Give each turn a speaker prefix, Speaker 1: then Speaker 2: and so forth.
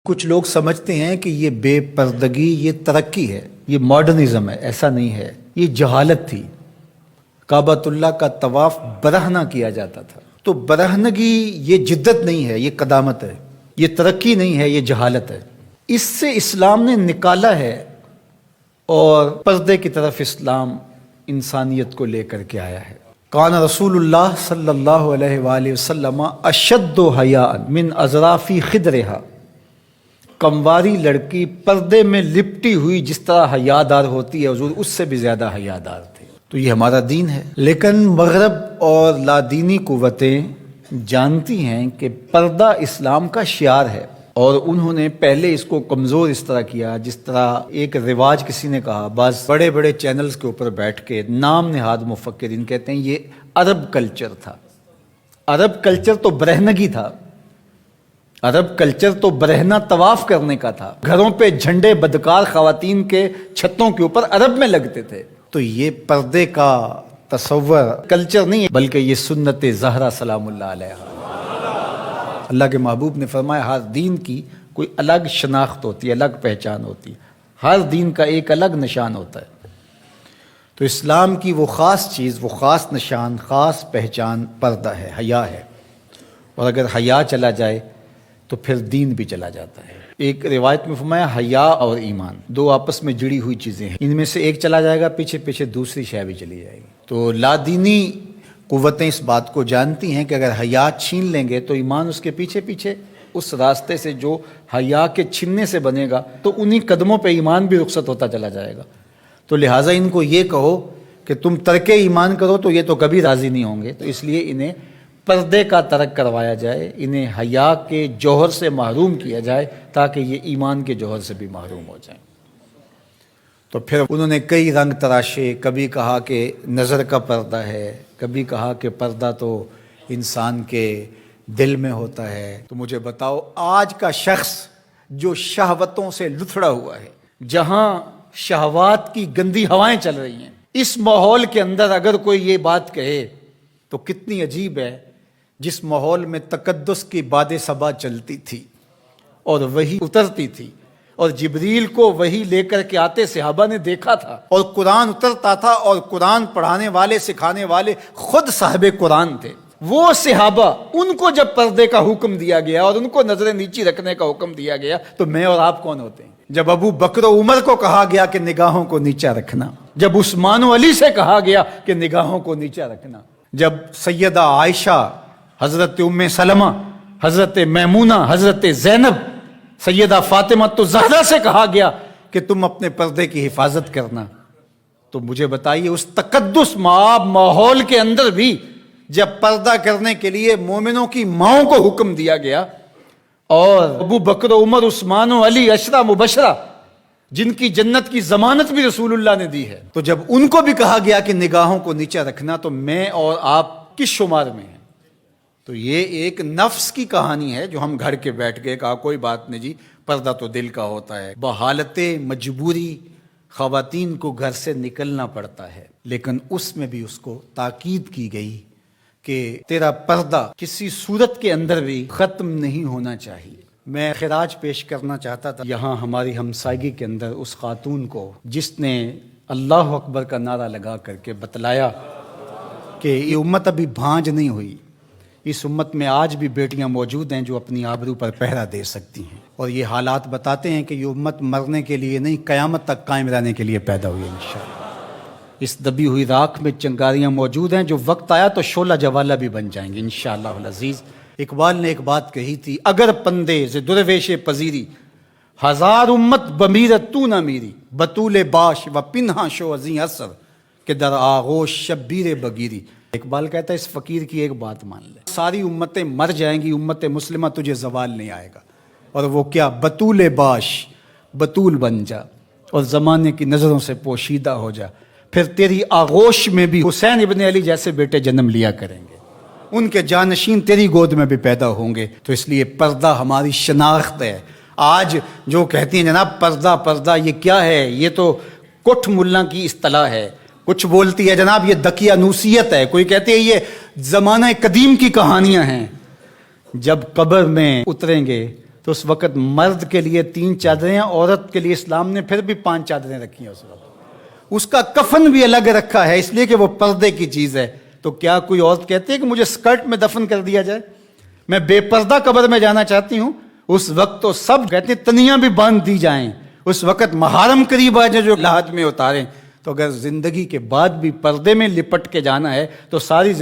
Speaker 1: کچھ لوگ سمجھتے ہیں کہ یہ بے پردگی یہ ترقی ہے، یہ ماڈرنزم ہے۔ ایسا نہیں ہے، یہ جہالت تھی۔ کعبۃ اللہ کا طواف برہنہ کیا جاتا تھا، تو برہنگی یہ جدت نہیں ہے، یہ قدامت ہے، یہ ترقی نہیں ہے، یہ جہالت ہے۔ اس سے اسلام نے نکالا ہے، اور پردے کی طرف اسلام انسانیت کو لے کر کے آیا ہے۔ کان رسول اللہ صلی اللہ علیہ وآلہ وسلم اشد حیاء من اظراف خدرہا، کمواری لڑکی پردے میں لپٹی ہوئی جس طرح حیادار ہوتی ہے، حضور اس سے بھی زیادہ حیادار تھے۔ تو یہ ہمارا دین ہے، لیکن مغرب اور لادینی قوتیں جانتی ہیں کہ پردہ اسلام کا شعار ہے، اور انہوں نے پہلے اس کو کمزور اس طرح کیا، جس طرح ایک رواج کسی نے کہا، بعض بڑے بڑے چینلز کے اوپر بیٹھ کے نام نہاد مفکرین کہتے ہیں یہ عرب کلچر تھا۔ عرب کلچر تو برہنگی تھا، عرب کلچر تو برہنہ طواف کرنے کا تھا، گھروں پہ جھنڈے بدکار خواتین کے چھتوں کے اوپر عرب میں لگتے تھے۔ تو یہ پردے کا تصور کلچر نہیں ہے، بلکہ یہ سنت زہرا سلام اللہ علیہا۔ اللہ کے محبوب نے فرمایا ہر دین کی کوئی الگ شناخت ہوتی ہے، الگ پہچان ہوتی ہے، ہر دین کا ایک الگ نشان ہوتا ہے۔ تو اسلام کی وہ خاص چیز، وہ خاص نشان، خاص پہچان پردہ ہے، حیا ہے، اور اگر حیا چلا جائے تو پھر دین بھی چلا جاتا ہے۔ ایک روایت میں فرمایا حیا اور ایمان دو آپس میں جڑی ہوئی چیزیں ہیں، ان میں سے ایک چلا جائے گا پیچھے پیچھے دوسری شے بھی چلی جائے گی۔ تو لادینی قوتیں اس بات کو جانتی ہیں کہ اگر حیا چھین لیں گے تو ایمان اس کے پیچھے پیچھے اس راستے سے جو حیا کے چھننے سے بنے گا، تو انہی قدموں پہ ایمان بھی رخصت ہوتا چلا جائے گا۔ تو لہٰذا ان کو یہ کہو کہ تم ترک ایمان کرو تو یہ تو کبھی راضی نہیں ہوں گے، تو اس لیے انہیں پردے کا ترک کروایا جائے، انہیں حیا کے جوہر سے محروم کیا جائے تاکہ یہ ایمان کے جوہر سے بھی محروم ہو جائیں۔ تو پھر انہوں نے کئی رنگ تراشے، کبھی کہا کہ نظر کا پردہ ہے، کبھی کہا کہ پردہ تو انسان کے دل میں ہوتا ہے۔ تو مجھے بتاؤ آج کا شخص جو شہوتوں سے لتھڑا ہوا ہے، جہاں شہوات کی گندی ہوائیں چل رہی ہیں، اس ماحول کے اندر اگر کوئی یہ بات کہے تو کتنی عجیب ہے، جس ماحول میں تقدس کی باد صبا چلتی تھی اور وہی اترتی تھی، اور جبریل کو وہی لے کر کے آتے صحابہ نے دیکھا تھا، اور قرآن اترتا تھا، اور قرآن پڑھانے والے سکھانے والے خود صاحب قرآن تھے۔ وہ صحابہ، ان کو جب پردے کا حکم دیا گیا اور ان کو نظریں نیچی رکھنے کا حکم دیا گیا، تو میں اور آپ کون ہوتے ہیں؟ جب ابو بکر و عمر کو کہا گیا کہ نگاہوں کو نیچا رکھنا، جب عثمان و علی سے کہا گیا کہ نگاہوں کو نیچا رکھنا، جب سیدہ عائشہ، حضرت ام سلمہ، حضرت میمونہ، حضرت زینب، سیدہ فاطمہ تو زہرا سے کہا گیا کہ تم اپنے پردے کی حفاظت کرنا، تو مجھے بتائیے اس تقدس مآب ماحول کے اندر بھی جب پردہ کرنے کے لیے مومنوں کی ماؤں کو حکم دیا گیا، اور ابو بکر و عمر، عثمان و علی عشرہ مبشرہ جن کی جنت کی ضمانت بھی رسول اللہ نے دی ہے، تو جب ان کو بھی کہا گیا کہ نگاہوں کو نیچا رکھنا، تو میں اور آپ کس شمار میں ہیں؟ تو یہ ایک نفس کی کہانی ہے جو ہم گھر کے بیٹھ گئے، کہا کوئی بات نہیں جی، پردہ تو دل کا ہوتا ہے۔ بحالت مجبوری خواتین کو گھر سے نکلنا پڑتا ہے، لیکن اس میں بھی اس کو تاکید کی گئی کہ تیرا پردہ کسی صورت کے اندر بھی ختم نہیں ہونا چاہیے۔ میں خراج پیش کرنا چاہتا تھا یہاں ہماری ہمسائیگی کے اندر اس خاتون کو جس نے اللہ اکبر کا نعرہ لگا کر کے بتلایا کہ یہ امت ابھی بھانج نہیں ہوئی، اس امت میں آج بھی بیٹیاں موجود ہیں جو اپنی آبرو پر پہرا دے سکتی ہیں، اور یہ حالات بتاتے ہیں کہ یہ امت مرنے کے لیے نہیں، قیامت تک قائم رہنے کے لیے پیدا ہوئی ہے انشاءاللہ۔ اس دبی ہوئی راکھ میں چنگاریاں موجود ہیں، جو وقت آیا تو شعلہ جوالہ بھی بن جائیں گے انشاءاللہ العزیز۔ اقبال نے ایک بات کہی تھی، اگر پندے ز درویش پذیری، ہزار امت بمیرت تو نہ میری، بطول باش و پنہا شو ازیں اثر کہ در آغوش شبیر بگیری۔ اقبال کہتا ہے اس فقیر کی ایک بات مان لے، ساری امتیں مر جائیں گی، امت مسلمہ تجھے زوال نہیں آئے گا، اور وہ کیا؟ بطول باش، بطول بن جا اور زمانے کی نظروں سے پوشیدہ ہو جا، پھر تیری آغوش میں بھی حسین ابن علی جیسے بیٹے جنم لیا کریں گے، ان کے جانشین تیری گود میں بھی پیدا ہوں گے۔ تو اس لیے پردہ ہماری شناخت ہے۔ آج جو کہتی ہیں جناب پردہ پردہ، یہ کیا ہے؟ یہ تو کٹھ ملا کی اصطلاح ہے، کچھ بولتی ہے جناب یہ دقیانوسیت ہے، کوئی کہتے ہیں یہ زمانہ قدیم کی کہانیاں ہیں۔ جب قبر میں اتریں گے تو اس وقت مرد کے لیے 3 چادریں، عورت کے لیے اسلام نے پھر بھی 5 چادریں رکھی ہیں اس وقت. اس کا کفن بھی الگ رکھا ہے اس لیے کہ وہ پردے کی چیز ہے. تو کیا کوئی عورت کہتی ہے کہ مجھے اسکرٹ میں دفن کر دیا جائے، میں بے پردہ قبر میں جانا چاہتی ہوں؟ اس وقت تو سب کہتے ہیں تنیاں بھی باندھ دی جائیں، اس وقت محارم قریب آ جائیں جو لحد میں اتاریں. تو اگر زندگی کے بعد بھی پردے میں لپٹ کے جانا ہے تو ساری